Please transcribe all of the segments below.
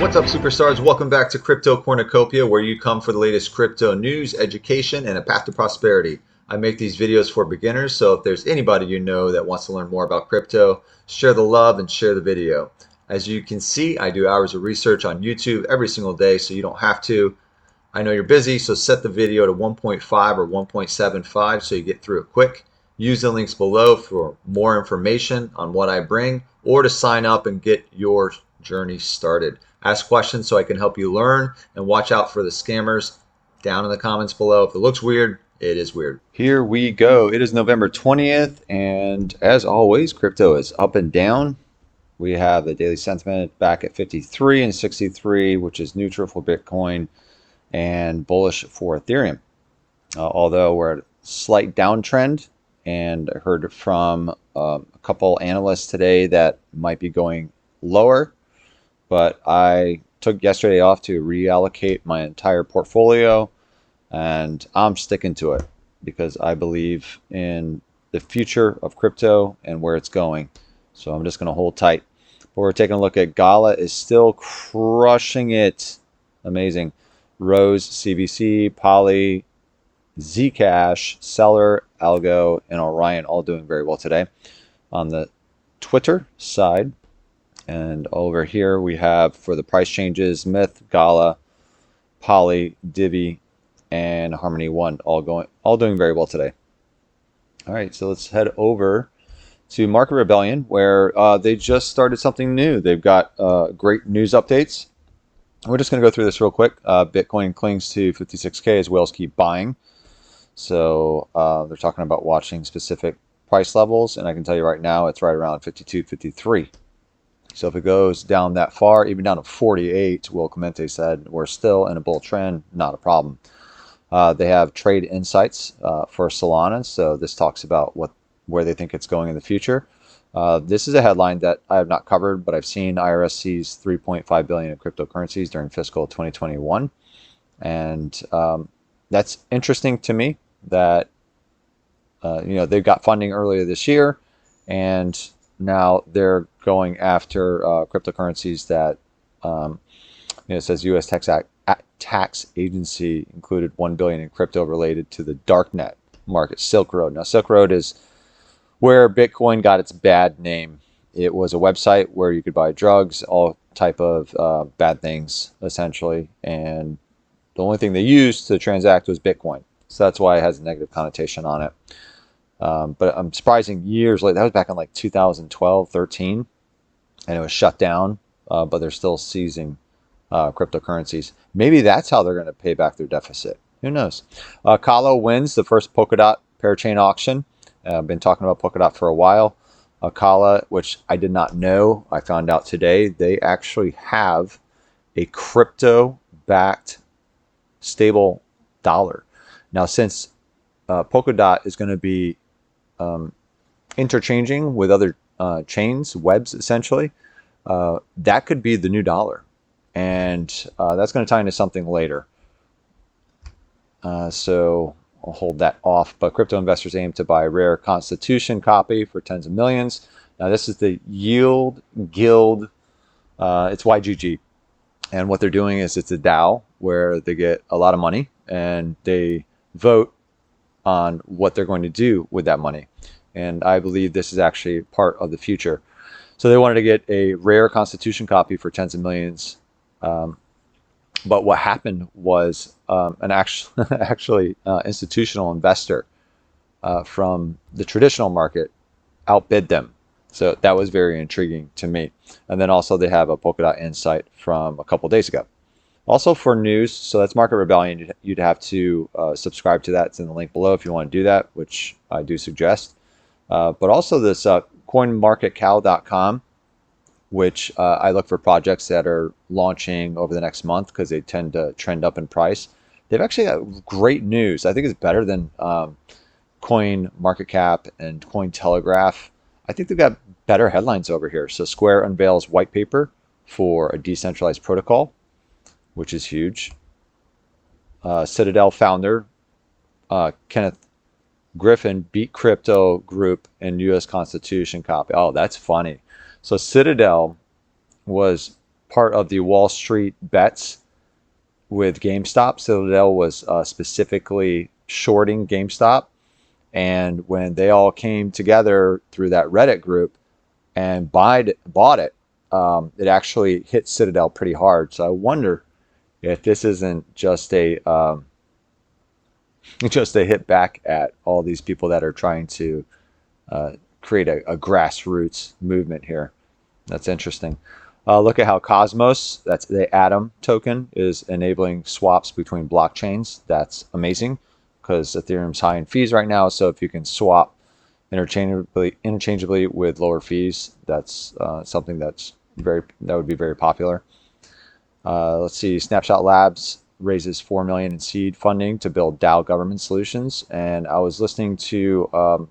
What's up, superstars? Welcome back to Crypto Cornucopia, where you come for the latest crypto news, education, and a path to prosperity. I make these videos for beginners, so if there's anybody you know that wants to learn more about crypto, share the love and share the video. As you can see, I do hours of research on YouTube every single day, so you don't have to. I know you're busy, so set the video to 1.5 or 1.75 so you get through it quick. Use the links below for more information on what I bring or to sign up and get your journey started. Ask questions so I can help you learn, and watch out for the scammers down in the comments below. If it looks weird, it is weird. Here we go. It is November 20th, and as always, crypto is up and down. We have the daily sentiment back at 53 and 63, which is neutral for Bitcoin and bullish for Ethereum. Although we're at a slight downtrend, and I heard from a couple analysts today that might be going lower. But I took yesterday off to reallocate my entire portfolio, and I'm sticking to it because I believe in the future of crypto and where it's going. So I'm just going to hold tight. But we're taking a look at Gala is still crushing it. Amazing. Rose, CBC, Poly, Zcash, Seller, Algo, and Orion all doing very well today. On the Twitter side, and over here we have for the price changes, Myth, Gala, Poly, Divi, and Harmony One all doing very well today. All right, so let's head over to Market Rebellion, where they just started something new. They've got great news updates. We're just going to go through this real quick. Bitcoin clings to 56K as whales keep buying. So they're talking about watching specific price levels, and I can tell you right now it's right around 52, 53. So if it goes down that far, even down to 48, Will Clemente said, we're still in a bull trend, not a problem. They have trade insights for Solana, so this talks about where they think it's going in the future. This is a headline that I have not covered, but I've seen IRS sees $3.5 billion in cryptocurrencies during fiscal 2021. And that's interesting to me that they've got funding earlier this year, and now they're going after cryptocurrencies that it says U.S. tax agency included $1 billion in crypto related to the darknet market, Silk Road. Now, Silk Road is where Bitcoin got its bad name. It was a website where you could buy drugs, all type of bad things, essentially, and the only thing they used to transact was Bitcoin. So that's why it has a negative connotation on it. But I'm surprising years later, that was back in like 2012, 13, and it was shut down, but they're still seizing cryptocurrencies. Maybe that's how they're going to pay back their deficit. Who knows? Kalo wins the first Polkadot parachain auction. I've been talking about Polkadot for a while. Kala, which I did not know, I found out today, they actually have a crypto-backed stable dollar. Now, since Polkadot is going to be interchanging with other chains, webs essentially, that could be the new dollar, and that's going to tie into something later. So I'll hold that off. But crypto investors aim to buy a rare Constitution copy for tens of millions. Now this is the Yield Guild. It's YGG, and what they're doing is it's a DAO where they get a lot of money and they vote on what they're going to do with that money. And I believe this is actually part of the future. So they wanted to get a rare Constitution copy for tens of millions. But what happened was an actually institutional investor from the traditional market outbid them. So that was very intriguing to me. And then also they have a Polkadot insight from a couple days ago. Also for news, so that's Market Rebellion. You'd have to subscribe to that. It's in the link below if you want to do that, which I do suggest. But also this coinmarketcal.com, which I look for projects that are launching over the next month because they tend to trend up in price. They've actually got great news. I think it's better than CoinMarketCap and Cointelegraph. I think they've got better headlines over here. So Square unveils white paper for a decentralized protocol, which is huge. Citadel founder Kenneth Griffin beat crypto group in U.S. Constitution copy. Oh, that's funny. So Citadel was part of the Wall Street bets with GameStop. Citadel was specifically shorting GameStop. And when they all came together through that Reddit group and bought it, it actually hit Citadel pretty hard. So I wonder if this isn't just a hit back at all these people that are trying to create a grassroots movement here. That's interesting. Look at how Cosmos, that's the Atom token, is enabling swaps between blockchains. That's amazing because Ethereum's high in fees right now. So if you can swap interchangeably with lower fees, that's something that would be very popular. Let's see, Snapshot Labs raises $4 million in seed funding to build DAO government solutions. And I was listening to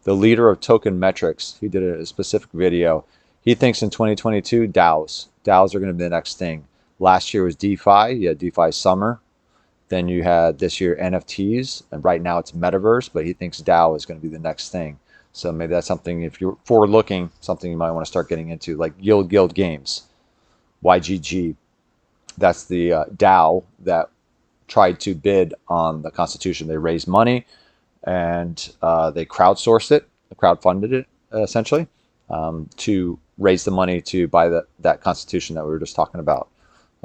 the leader of Token Metrics. He did a specific video. He thinks in 2022, DAOs are going to be the next thing. Last year was DeFi. You had DeFi Summer. Then you had this year NFTs. And right now it's Metaverse. But he thinks DAO is going to be the next thing. So maybe that's something, if you're forward looking, something you might want to start getting into, like Yield Guild Games, YGG. That's the DAO that tried to bid on the Constitution. They raised money and they crowdsourced it, crowdfunded it essentially, to raise the money to buy that Constitution that we were just talking about.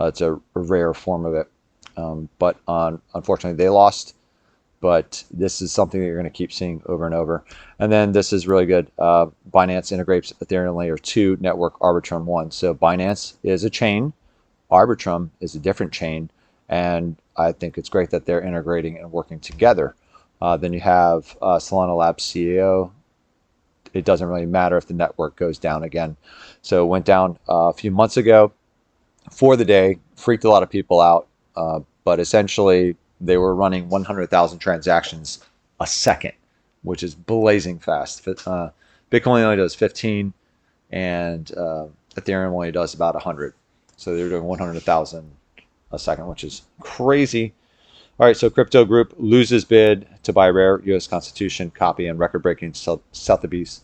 It's a rare form of it, but unfortunately they lost. But this is something that you're going to keep seeing over and over. And then this is really good. Binance integrates Ethereum Layer 2 network Arbitrum 1. So Binance is a chain. Arbitrum is a different chain. And I think it's great that they're integrating and working together. Then you have Solana Labs CEO. It doesn't really matter if the network goes down again. So it went down a few months ago for the day, freaked a lot of people out. But essentially, they were running 100,000 transactions a second, which is blazing fast. Bitcoin only does 15, and Ethereum only does about 100. So they're doing 100,000 a second, which is crazy. All right, so Crypto Group loses bid to buy rare U.S. Constitution copy and record-breaking Sotheby's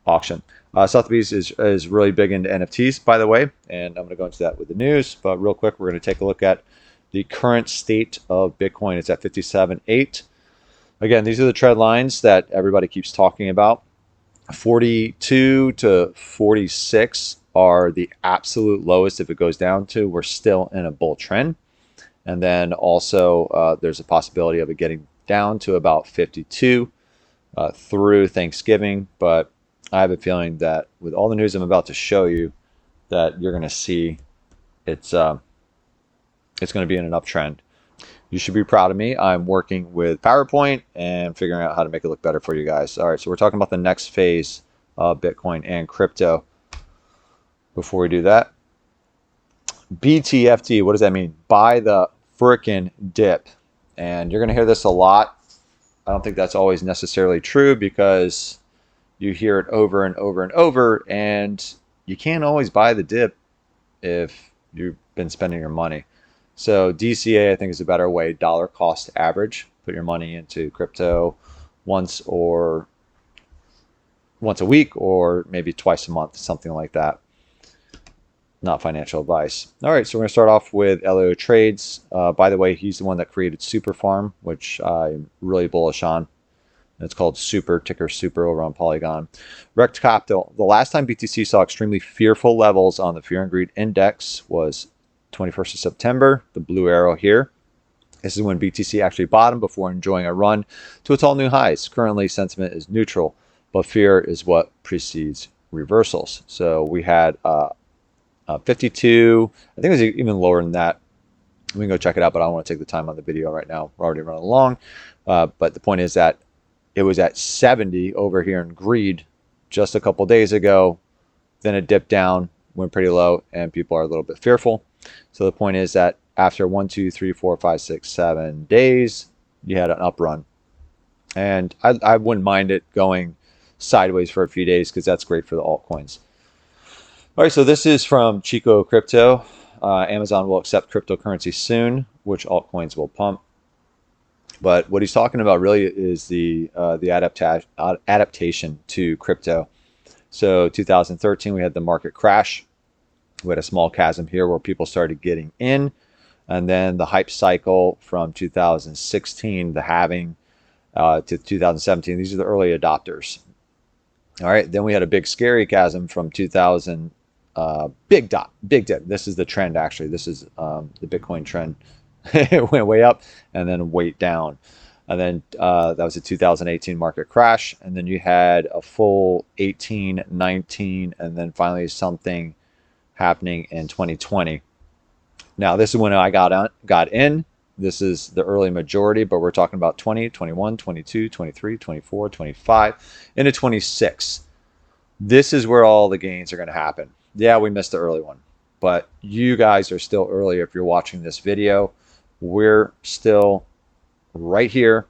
auction. Sotheby's is really big into NFTs, by the way, and I'm going to go into that with the news. But real quick, we're going to take a look at the current state of Bitcoin. It's at 57.8. Again, these are the trend lines that everybody keeps talking about. 42 to 46 are the absolute lowest. If it goes down to, we're still in a bull trend. And then also there's a possibility of it getting down to about 52 through Thanksgiving. But I have a feeling that with all the news I'm about to show you, that you're going to see it's going to be in an uptrend. You should be proud of me. I'm working with PowerPoint and figuring out how to make it look better for you guys. All right, so we're talking about the next phase of Bitcoin and crypto. Before we do that, BTFD, what does that mean? Buy the frickin' dip. And you're going to hear this a lot. I don't think that's always necessarily true because you hear it over and over and over, and you can't always buy the dip if you've been spending your money. So DCA, I think, is a better way. Dollar cost average. Put your money into crypto once a week or maybe twice a month, something like that. Not financial advice. All right, so we're going to start off with Elio Trades. By the way, he's the one that created Super Farm, which I'm really bullish on. It's called Super, ticker Super, over on Polygon. Rect Capital. The last time BTC saw extremely fearful levels on the Fear and Greed Index was 21st of September, the blue arrow here. This is when BTC actually bottomed before enjoying a run to its all new highs. Currently, sentiment is neutral, but fear is what precedes reversals. So we had 52, I think it was even lower than that. We can go check it out, but I don't want to take the time on the video right now. We're already running along. But the point is that it was at 70 over here in greed just a couple days ago. Then it dipped down, went pretty low, and people are a little bit fearful. So the point is that after 1, 2, 3, 4, 5, 6, 7 days, you had an up run. And I wouldn't mind it going sideways for a few days because that's great for the altcoins. All right, so this is from Chico Crypto. Amazon will accept cryptocurrency soon, which altcoins will pump. But what he's talking about really is the adaptation to crypto. So 2013, we had the market crash. We had a small chasm here where people started getting in, and then the hype cycle from 2016, the halving, to 2017. These are the early adopters. All right, then we had a big scary chasm from 2000. Big dip. This is the trend actually. This is the Bitcoin trend. It went way up and then way down. And then that was a 2018 market crash. And then you had a full 18, 19, and then finally something happening in 2020. Now, this is when I got in. This is the early majority, but we're talking about 20, 21, 22, 23, 24, 25, into 26. This is where all the gains are going to happen. Yeah, we missed the early one, but you guys are still early if you're watching this video. We're still right here,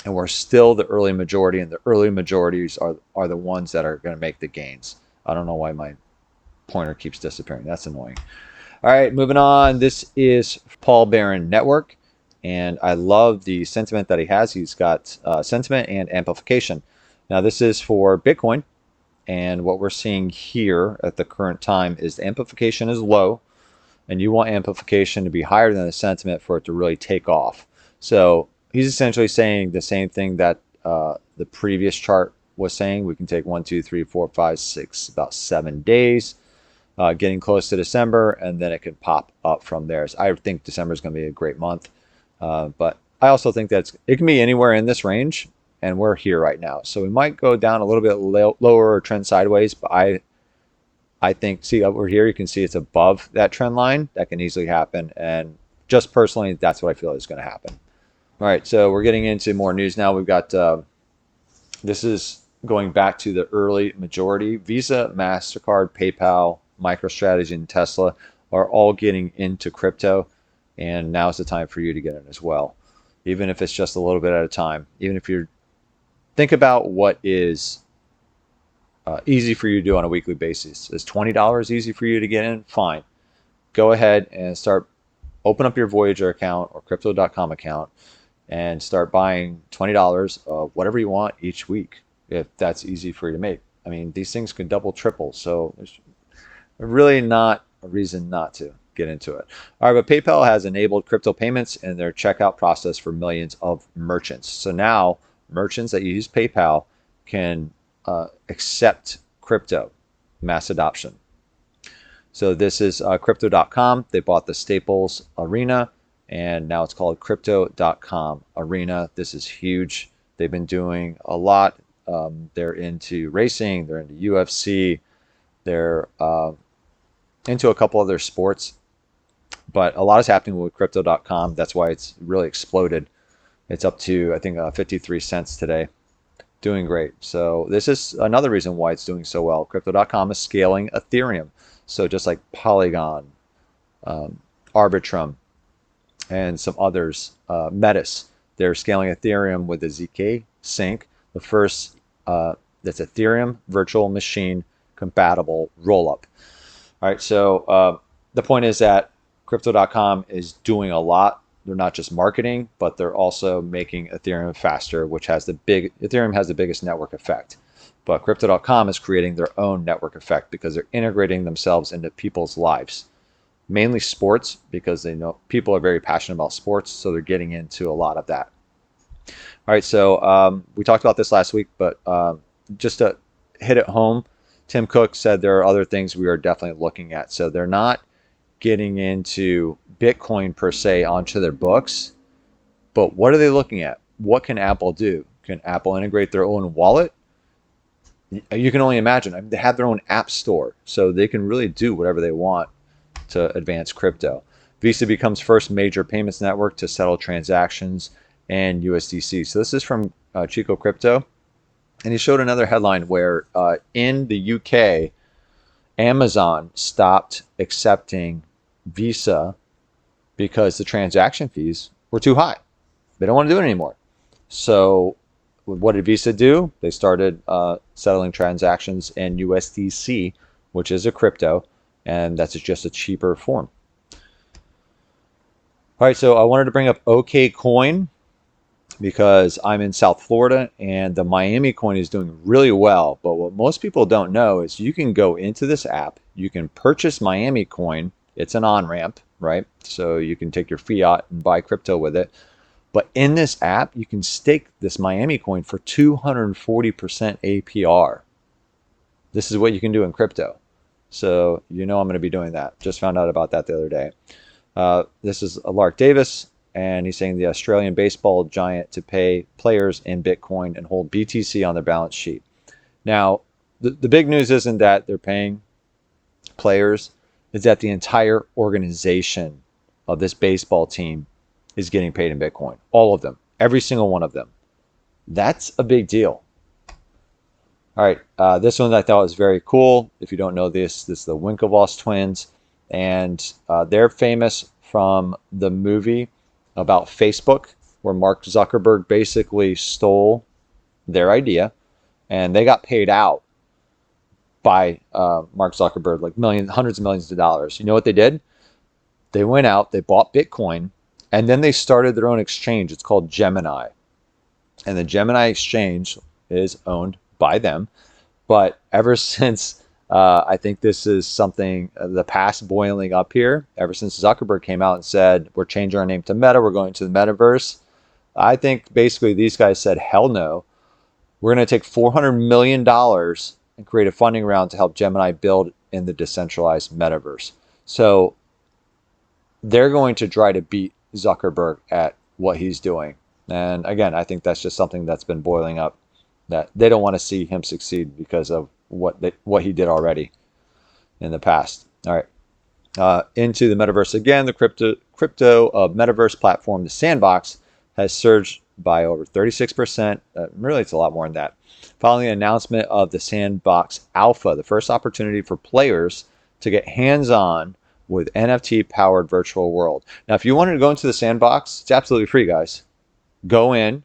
and we're still the early majority, and the early majorities are the ones that are going to make the gains. I don't know why my pointer keeps disappearing. That's annoying. All right, moving on. This is Paul Barron Network, and I love the sentiment that he has. He's got sentiment and amplification. Now, this is for Bitcoin, and what we're seeing here at the current time is the amplification is low, and you want amplification to be higher than the sentiment for it to really take off. So he's essentially saying the same thing that the previous chart was saying. We can take 1, 2, 3, 4, 5, 6, about 7 days. Getting close to December, and then it can pop up from there. So I think December is going to be a great month, but I also think that it can be anywhere in this range, and we're here right now. So we might go down a little bit lower or trend sideways, but I think, see over here, you can see it's above that trend line. That can easily happen, and just personally, that's what I feel is going to happen. All right, so we're getting into more news now. We've got, this is going back to the early majority. Visa, MasterCard, PayPal, MicroStrategy, and Tesla are all getting into crypto, and now's the time for you to get in as well, even if it's just a little bit at a time. Even if you're think about what is easy for you to do on a weekly basis. Is $20 easy for you to get in? Fine, go ahead and open up your Voyager account or crypto.com account and start buying $20 of whatever you want each week, if that's easy for you to make. I mean, these things can double, triple, so there's really not a reason not to get into it. All right, but PayPal has enabled crypto payments in their checkout process for millions of merchants. So now merchants that use PayPal can accept crypto, mass adoption. So this is crypto.com. They bought the Staples Arena, and now it's called crypto.com Arena. This is huge. They've been doing a lot. They're into racing. They're into UFC. They're into a couple other sports, but a lot is happening with crypto.com. That's why it's really exploded. It's up to, I think, 53 cents today. Doing great. So this is another reason why it's doing so well. Crypto.com is scaling Ethereum. So just like Polygon, Arbitrum, and some others, Metis, they're scaling Ethereum with the ZK Sync, the first that's Ethereum virtual machine compatible rollup. All right, so the point is that crypto.com is doing a lot. They're not just marketing, but they're also making Ethereum faster, which has Ethereum has the biggest network effect. But crypto.com is creating their own network effect because they're integrating themselves into people's lives, mainly sports, because they know people are very passionate about sports, so they're getting into a lot of that. All right, so we talked about this last week, but just to hit it home, Tim Cook said there are other things we are definitely looking at. So they're not getting into Bitcoin per se onto their books, but what are they looking at? What can Apple do? Can Apple integrate their own wallet? You can only imagine. I mean, they have their own app store, so they can really do whatever they want to advance crypto. Visa becomes first major payments network to settle transactions and USDC. So this is from Chico Crypto. And he showed another headline where in the UK, Amazon stopped accepting Visa because the transaction fees were too high. They don't want to do it anymore. So what did Visa do? They started settling transactions in USDC, which is a crypto, and that's just a cheaper form. All right, so I wanted to bring up OKCoin. because I'm in South Florida and the Miami coin is doing really well. But what most people don't know is you can go into this app, you can purchase Miami coin. It's an on-ramp, right? So you can take your fiat and buy crypto with it. But in this app, you can stake this Miami coin for 240% APR. This is what you can do in crypto. So I'm going to be doing that. Just found out about that the other day. This is Lark Davis, and he's saying the Australian baseball giant to pay players in Bitcoin and hold BTC on their balance sheet. Now, the big news isn't that they're paying players, it's that the entire organization of this baseball team is getting paid in Bitcoin. All of them, every single one of them. That's a big deal. All right, this one I thought was very cool. If you don't know this is the Winklevoss Twins, and they're famous from the movie about Facebook, where Mark Zuckerberg basically stole their idea, and they got paid out by Mark Zuckerberg, like hundreds of millions of dollars. You know what they did? They went out, they bought Bitcoin, and then they started their own exchange. It's called Gemini, and the Gemini exchange is owned by them. But ever since I think this is something, the past boiling up here, ever since Zuckerberg came out and said, we're changing our name to Meta, we're going to the metaverse, I think basically these guys said, hell no. We're going to take $400 million and create a funding round to help Gemini build in the decentralized metaverse. So they're going to try to beat Zuckerberg at what he's doing. And again, I think that's just something that's been boiling up, that they don't want to see him succeed because of what he did already in the past. All right, into the metaverse again. The crypto metaverse platform, the Sandbox, has surged by over 36%. Really, it's a lot more than that. Following the announcement of the Sandbox Alpha, the first opportunity for players to get hands-on with NFT-powered virtual world. Now, if you wanted to go into the Sandbox, it's absolutely free, guys. Go in.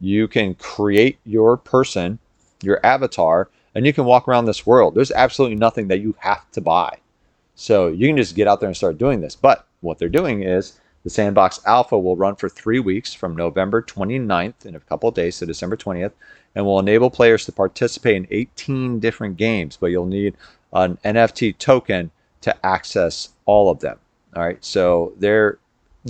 You can create your person, your avatar, and you can walk around this world. There's absolutely nothing that you have to buy. So you can just get out there and start doing this. But what they're doing is the Sandbox Alpha will run for 3 weeks from November 29th in a couple of days to December 20th, and will enable players to participate in 18 different games, but you'll need an NFT token to access all of them. All right, so the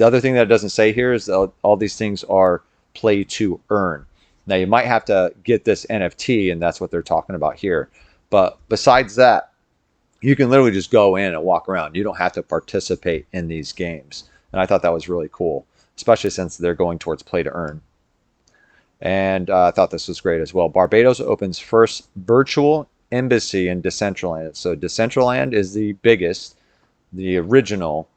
other thing that it doesn't say here is that all these things are play to earn. Now you might have to get this NFT, and that's what they're talking about here. But besides that, you can literally just go in and walk around. You don't have to participate in these games. And I thought that was really cool, especially since they're going towards play to earn. And I thought this was great as well. Barbados opens first virtual embassy in Decentraland. So Decentraland is the biggest, the original,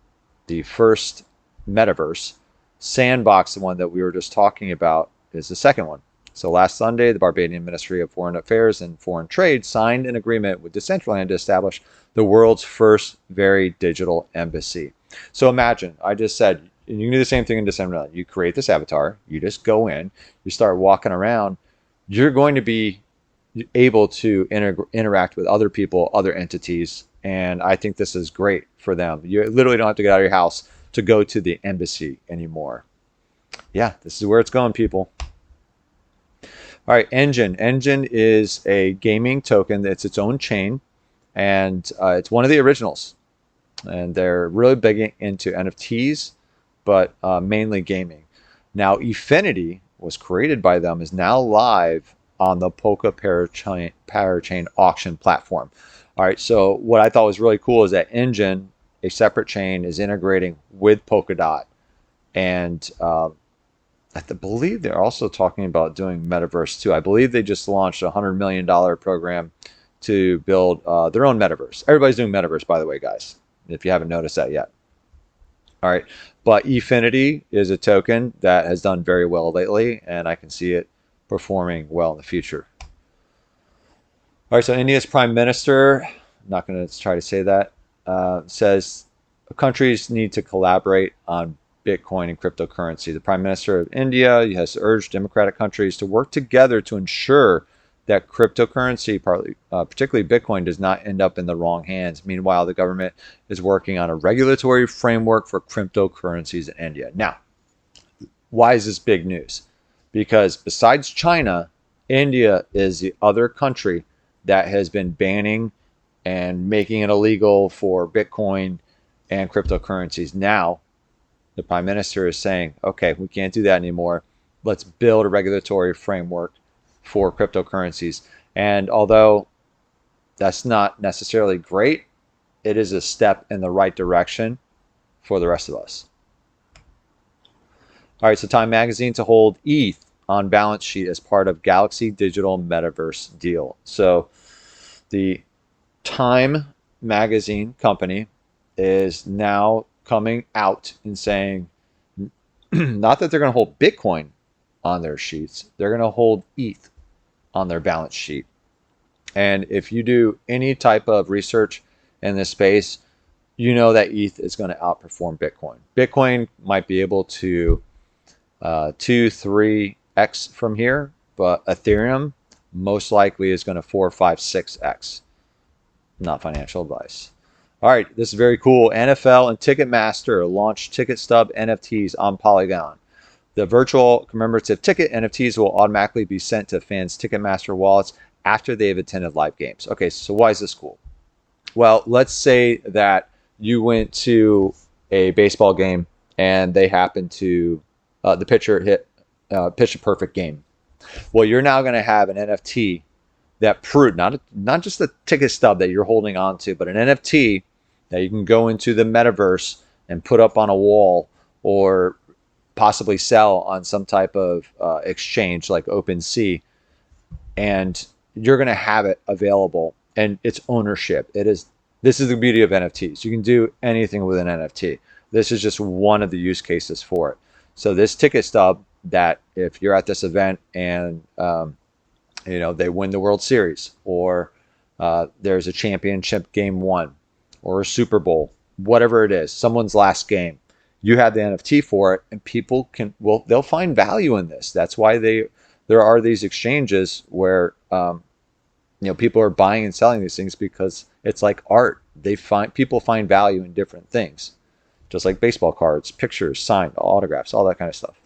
the first metaverse. Sandbox, the one that we were just talking about, is the second one. So last Sunday, the Barbadian Ministry of Foreign Affairs and Foreign Trade signed an agreement with Decentraland to establish the world's first very digital embassy. So imagine, I just said, and you can do the same thing in Decentraland. You create this avatar, you just go in, you start walking around, you're going to be able to interact with other people, other entities, and I think this is great for them. You literally don't have to get out of your house to go to the embassy anymore. Yeah, this is where it's going, people. All right, Engine. Engine is a gaming token. It's its own chain, and it's one of the originals. And they're really big into NFTs, but mainly gaming. Now, Efinity was created by them, is now live on the Polka Parachain auction platform. All right, so what I thought was really cool is that Engine, a separate chain, is integrating with Polkadot, and I believe they're also talking about doing metaverse too. I believe they just launched a $100 million program to build their own metaverse. Everybody's doing metaverse, by the way, guys, if you haven't noticed that yet. All right, but Efinity is a token that has done very well lately, and I can see it performing well in the future. All right, so India's Prime Minister, I'm not going to try to say that, says countries need to collaborate on Bitcoin and cryptocurrency. The Prime Minister of India has urged democratic countries to work together to ensure that cryptocurrency, particularly Bitcoin, does not end up in the wrong hands. Meanwhile, the government is working on a regulatory framework for cryptocurrencies in India. Now, why is this big news? because besides China, India is the other country that has been banning and making it illegal for Bitcoin and cryptocurrencies. Now, the prime minister is saying, okay, we can't do that anymore. Let's build a regulatory framework for cryptocurrencies. And although that's not necessarily great, it is a step in the right direction for the rest of us. All right, so Time Magazine to hold ETH on balance sheet as part of Galaxy Digital Metaverse deal. So the Time Magazine company is now coming out and saying, not that they're going to hold Bitcoin on their sheets, they're going to hold ETH on their balance sheet. And if you do any type of research in this space, you know that ETH is going to outperform Bitcoin. Bitcoin might be able to 2-3x from here, but Ethereum most likely is going to 4-5-6x. Not financial advice. All right, this is very cool. NFL and Ticketmaster launched ticket stub NFTs on Polygon. The virtual commemorative ticket NFTs will automatically be sent to fans' Ticketmaster wallets after they've attended live games. Okay, so why is this cool? Well, let's say that you went to a baseball game and they happened to the pitcher pitch a perfect game. Well, you're now going to have an NFT that prove not just the ticket stub that you're holding on to, but an NFT that you can go into the metaverse and put up on a wall or possibly sell on some type of exchange like OpenSea, and you're going to have it available and its ownership. This is the beauty of NFTs. You can do anything with an NFT. This is just one of the use cases for it. So this ticket stub, that if you're at this event and they win the World Series, or there's a championship game won, or a Super Bowl, whatever it is, someone's last game, you have the NFT for it, and people they'll find value in this. That's why there are these exchanges where people are buying and selling these things, because it's like art. People find value in different things, just like baseball cards, pictures, signed autographs, all that kind of stuff.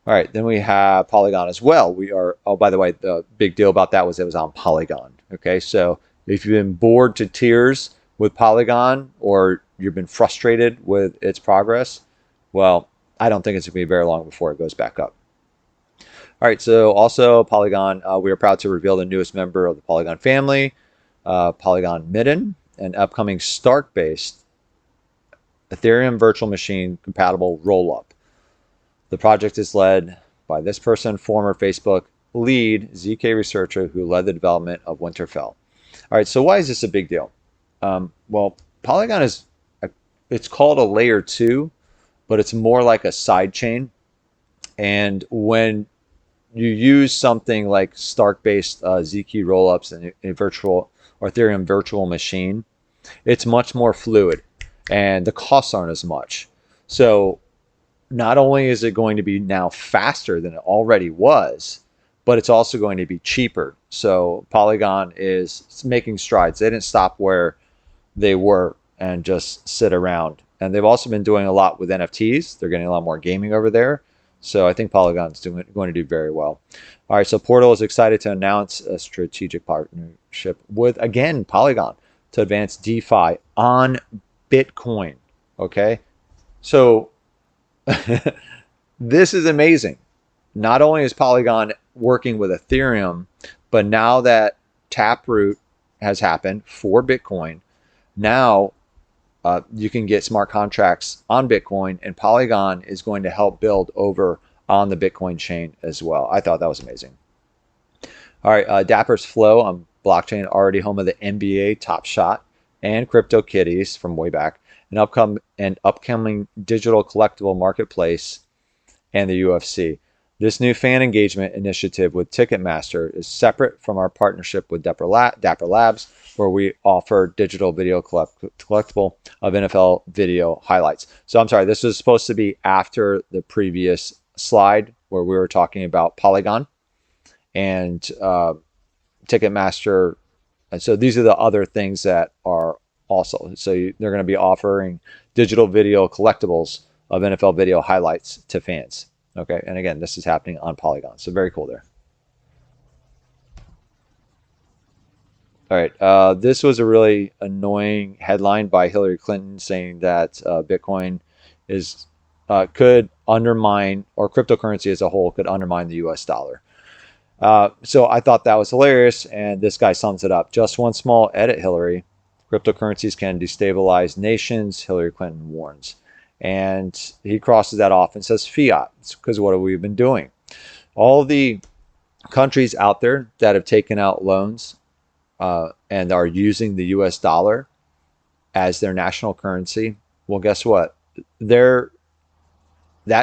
All right, then we have Polygon as well. By the way, the big deal about that was it was on Polygon. Okay, so if you've been bored to tears with Polygon, or you've been frustrated with its progress, well, I don't think it's going to be very long before it goes back up. All right, so also Polygon, we are proud to reveal the newest member of the Polygon family, Polygon Midden, an upcoming Stark-based Ethereum virtual machine compatible rollup. The project is led by this person, former Facebook lead ZK researcher who led the development of Winterfell. All right, so why is this a big deal? Well, Polygon it's called a layer 2, but it's more like a side chain. And when you use something like Stark-based ZK rollups and a virtual or Ethereum virtual machine, it's much more fluid, and the costs aren't as much. So not only is it going to be now faster than it already was, but it's also going to be cheaper. So Polygon is making strides. They didn't stop where they were and just sit around. And they've also been doing a lot with NFTs. They're getting a lot more gaming over there. So I think Polygon's going to do very well. All right, so Portal is excited to announce a strategic partnership with, again, Polygon to advance DeFi on Bitcoin. Okay, so this is amazing. Not only is Polygon working with Ethereum, but now that Taproot has happened for Bitcoin, now you can get smart contracts on Bitcoin, and Polygon is going to help build over on the Bitcoin chain as well. I thought that was amazing. All right, Dapper's Flow on blockchain, already home of the NBA Top Shot and CryptoKitties from way back, an upcoming digital collectible marketplace, and the UFC. This new fan engagement initiative with Ticketmaster is separate from our partnership with Dapper Labs, where we offer digital video collectible of NFL video highlights. So I'm sorry, this was supposed to be after the previous slide where we were talking about Polygon and Ticketmaster. And so these are the other things that are also. So they're going to be offering digital video collectibles of NFL video highlights to fans. Okay, and again, this is happening on Polygon, so very cool there. All right, this was a really annoying headline by Hillary Clinton saying that Bitcoin is could undermine, or cryptocurrency as a whole could undermine the U.S. dollar. So I thought that was hilarious, and this guy sums it up. Just one small edit, Hillary. Cryptocurrencies can destabilize nations, Hillary Clinton warns. And he crosses that off and says fiat, because what have we been doing? All the countries out there that have taken out loans and are using the US dollar as their national currency, well, guess what? That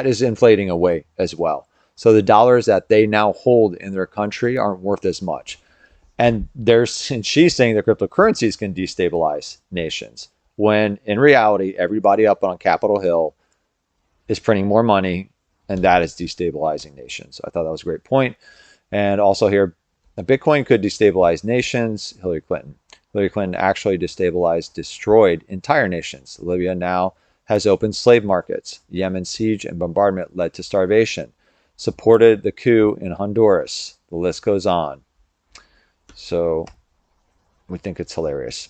is inflating away as well. So the dollars that they now hold in their country aren't worth as much. And she's saying that cryptocurrencies can destabilize nations, when in reality, everybody up on Capitol Hill is printing more money, and that is destabilizing nations. I thought that was a great point. And also here, Bitcoin could destabilize nations. Hillary Clinton actually destroyed entire nations. Libya now has opened slave markets. Yemen's siege and bombardment led to starvation. Supported the coup in Honduras. The list goes on. So we think it's hilarious.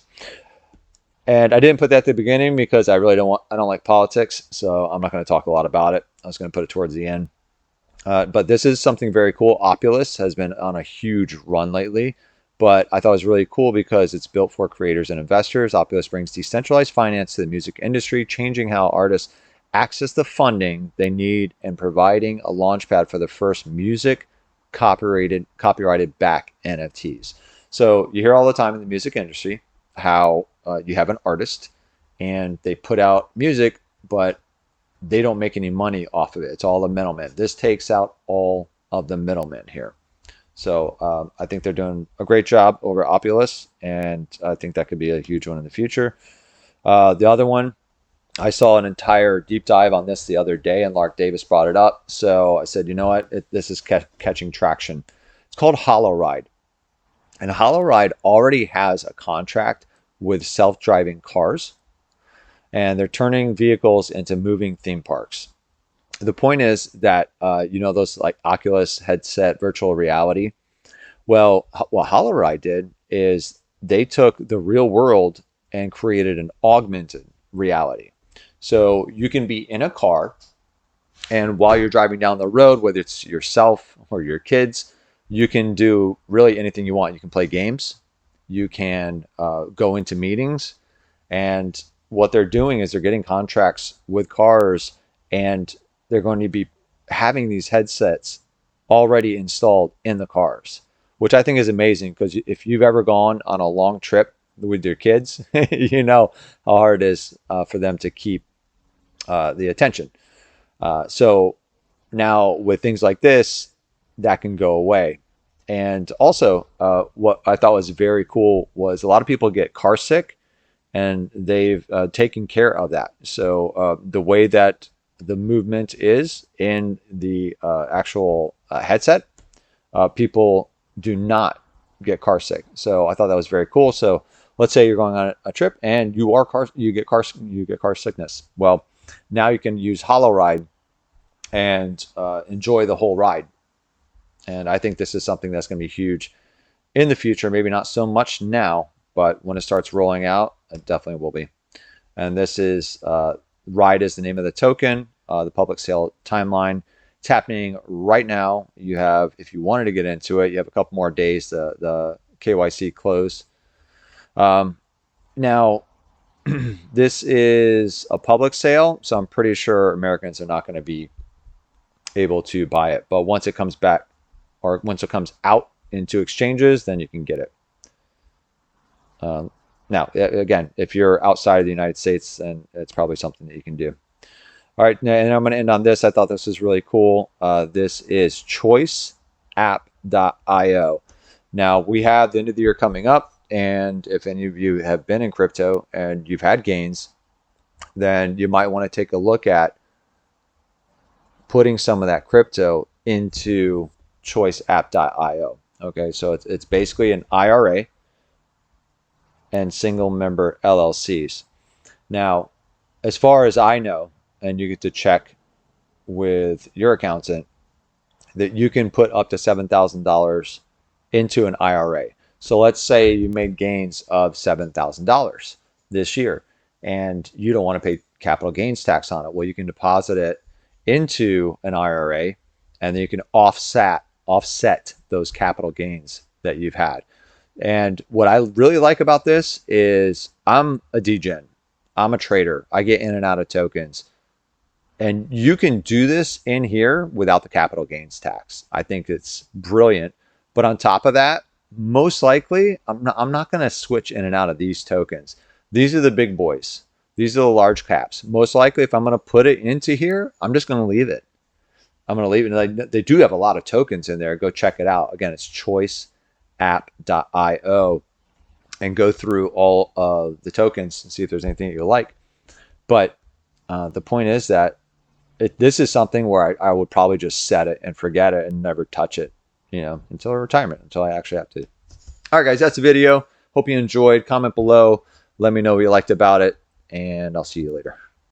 And I didn't put that at the beginning because I don't like politics, so I'm not going to talk a lot about it. I was going to put it towards the end. But this is something very cool. Oculus has been on a huge run lately, but I thought it was really cool because it's built for creators and investors. Oculus brings decentralized finance to the music industry, changing how artists access the funding they need and providing a launchpad for the first music copyrighted back NFTs. So you hear all the time in the music industry how you have an artist and they put out music, but they don't make any money off of it. It's all the middlemen. This takes out all of the middlemen here. So I think they're doing a great job over at Oculus, and I think that could be a huge one in the future. The other one, I saw an entire deep dive on this the other day, and Lark Davis brought it up. So I said, you know what? This is catching traction. It's called HoloRide. And HoloRide already has a contract with self-driving cars, and they're turning vehicles into moving theme parks. The point is that, those like Oculus headset virtual reality. Well, what HoloRide did is they took the real world and created an augmented reality. So you can be in a car, and while you're driving down the road, whether it's yourself or your kids, you can do really anything you want. You can play games, you can go into meetings, and what they're doing is they're getting contracts with cars, and they're going to be having these headsets already installed in the cars, which I think is amazing, because if you've ever gone on a long trip with your kids, you know how hard it is for them to keep the attention. So now with things like this, that can go away. And also, what I thought was very cool was a lot of people get car sick, and they've taken care of that. So the way that the movement is in the actual headset, people do not get car sick. So I thought that was very cool. So let's say you're going on a trip and you get car sickness. Well, now you can use HoloRide and enjoy the whole ride. And I think this is something that's going to be huge in the future. Maybe not so much now, but when it starts rolling out, it definitely will be. And this is RIDE is the name of the token, the public sale timeline. It's happening right now. You have, if you wanted to get into it, you have a couple more days. The KYC close. Now, this is a public sale, so I'm pretty sure Americans are not going to be able to buy it. But once it comes back, or once it comes out into exchanges, then you can get it. Now, again, if you're outside of the United States, then it's probably something that you can do. All right, and I'm going to end on this. I thought this was really cool. This is choiceapp.io. Now, we have the end of the year coming up, and if any of you have been in crypto and you've had gains, then you might want to take a look at putting some of that crypto into choiceapp.io. Okay, so it's basically an IRA and single member LLCs. Now, as far as I know, and you get to check with your accountant that you can put up to $7,000 into an IRA. So let's say you made gains of $7,000 this year and you don't want to pay capital gains tax on it. Well, you can deposit it into an IRA and then you can offset those capital gains that you've had. And what I really like about this is I'm a degen. I'm a trader. I get in and out of tokens. And you can do this in here without the capital gains tax. I think it's brilliant. But on top of that, most likely, I'm not going to switch in and out of these tokens. These are the big boys. These are the large caps. Most likely, if I'm going to put it into here, I'm just going to leave it. I'm going to leave it. They do have a lot of tokens in there. Go check it out. Again, it's choiceapp.io and go through all of the tokens and see if there's anything that you like. But the point is that this is something where I would probably just set it and forget it and never touch it, until retirement, until I actually have to. All right, guys, that's the video. Hope you enjoyed. Comment below. Let me know what you liked about it, and I'll see you later.